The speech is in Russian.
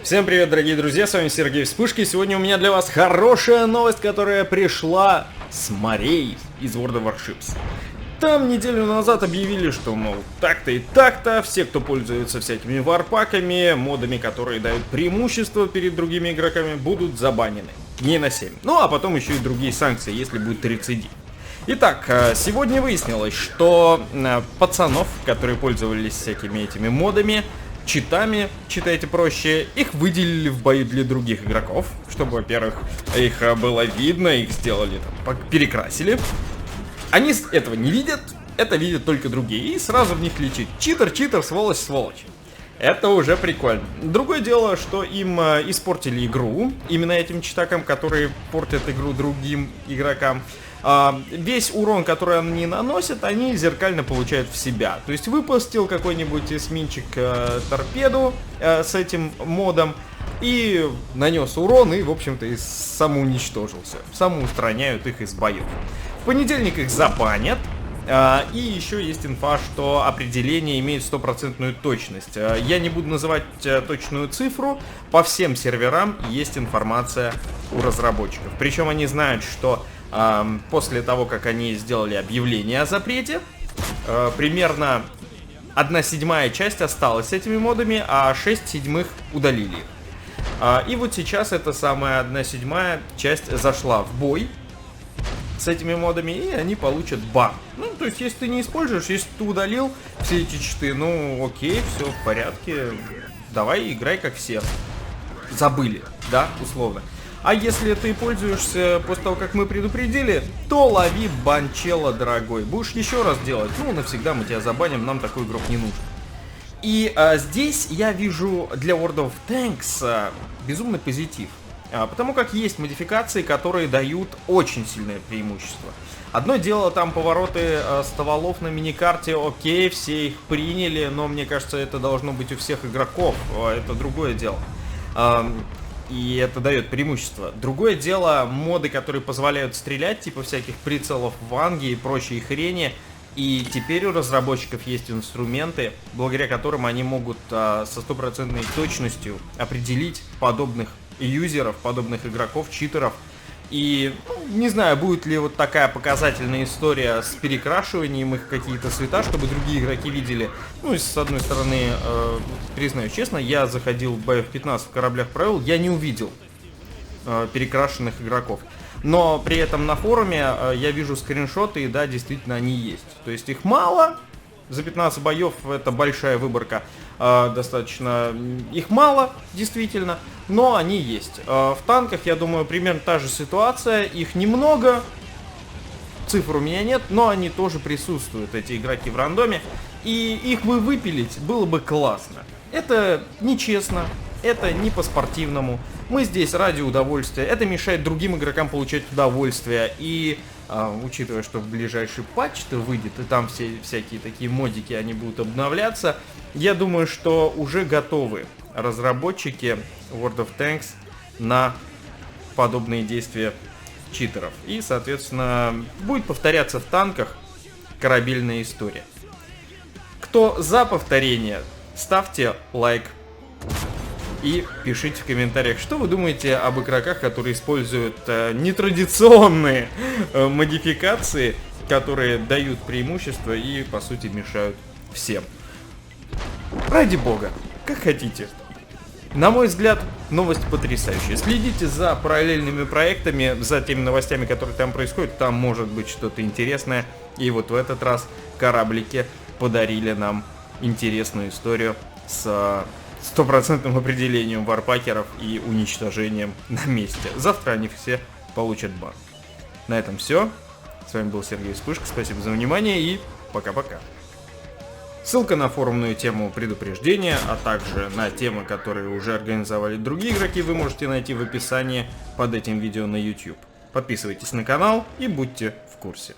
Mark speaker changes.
Speaker 1: Всем привет, дорогие друзья, с вами Сергей Вспышки. Сегодня у меня для вас хорошая новость, которая пришла с морей из World of Warships. Там неделю назад объявили, что, мол, так-то и так-то, все, кто пользуется всякими варпаками, модами, которые дают преимущество перед другими игроками, будут забанены. Дней на 7. Ну, а потом еще и другие санкции, если будет рецидив. Итак, сегодня выяснилось, что пацанов, которые пользовались всякими этими модами, читами, читайте проще, их выделили в бою для других игроков, чтобы, во-первых, их было видно, их сделали, там, перекрасили. Они этого не видят, это видят только другие, и сразу в них лечит. Читер, читер, сволочь, сволочь. Это уже прикольно. Другое дело, что им испортили игру, именно этим читакам, которые портят игру другим игрокам. Весь урон, который они наносят, они зеркально получают в себя. То есть выпустил какой-нибудь эсминчик торпеду с этим модом и нанес урон, и, в общем-то, и самоуничтожился. Самоустраняют их из боев. В понедельник их забанят. И еще есть инфа, что определение имеет стопроцентную точность. Я не буду называть точную цифру. По всем серверам есть информация у разработчиков. Причем они знают, что после того, как они сделали объявление о запрете, примерно 1/7 часть осталась с этими модами, а 6/7 удалили. И вот сейчас эта самая 1/7 часть зашла в бой с этими модами, и они получат бан. Ну, то есть, если ты не используешь, если ты удалил все эти читы, ну, окей, все в порядке, давай играй как все. Забыли, да, условно. А если ты пользуешься после того, как мы предупредили, то лови бан, чела, дорогой. Будешь еще раз делать, ну, навсегда мы тебя забаним, нам такой игрок не нужен. И здесь я вижу для World of Tanks безумный позитив. Потому как есть модификации, которые дают очень сильное преимущество. Одно дело там повороты стволов на миникарте, окей, все их приняли, но мне кажется, это должно быть у всех игроков, это другое дело. И это дает преимущество. Другое дело, моды, которые позволяют стрелять, типа всяких прицелов ванги и прочей хрени. И теперь у разработчиков есть инструменты, благодаря которым они могут со стопроцентной точностью определить подобных юзеров, подобных игроков, читеров. И не знаю, будет ли вот такая показательная история с перекрашиванием их какие-то цвета, чтобы другие игроки видели. Ну и с одной стороны, признаю честно, я заходил в BF15 в кораблях правил, я не увидел перекрашенных игроков. Но при этом на форуме я вижу скриншоты, и да, действительно они есть. То есть их мало, за 15 боев это большая выборка. Достаточно их мало, действительно, но они есть. В танках, я думаю, примерно та же ситуация, их немного, цифр у меня нет, но они тоже присутствуют, эти игроки в рандоме, и их бы выпилить было бы классно. Это нечестно, это не по-спортивному, мы здесь ради удовольствия, это мешает другим игрокам получать удовольствие, и учитывая, что в ближайший патч-то выйдет, и там все всякие такие модики, они будут обновляться, я думаю, что уже готовы разработчики World of Tanks на подобные действия читеров. И, соответственно, будет повторяться в танках корабельная история. Кто за повторение, ставьте лайк. И пишите в комментариях, что вы думаете об игроках, которые используют нетрадиционные модификации, которые дают преимущество и, по сути, мешают всем. Ради бога, как хотите. На мой взгляд, новость потрясающая. Следите за параллельными проектами, за теми новостями, которые там происходят. Там может быть что-то интересное. И вот в этот раз кораблики подарили нам интересную историю с стопроцентным определением варпакеров и уничтожением на месте. Завтра они все получат бан. На этом все. С вами был Сергей Вспышка. Спасибо за внимание и пока-пока. Ссылка на форумную тему предупреждения, а также на темы, которые уже организовали другие игроки, вы можете найти в описании под этим видео на YouTube. Подписывайтесь на канал и будьте в курсе.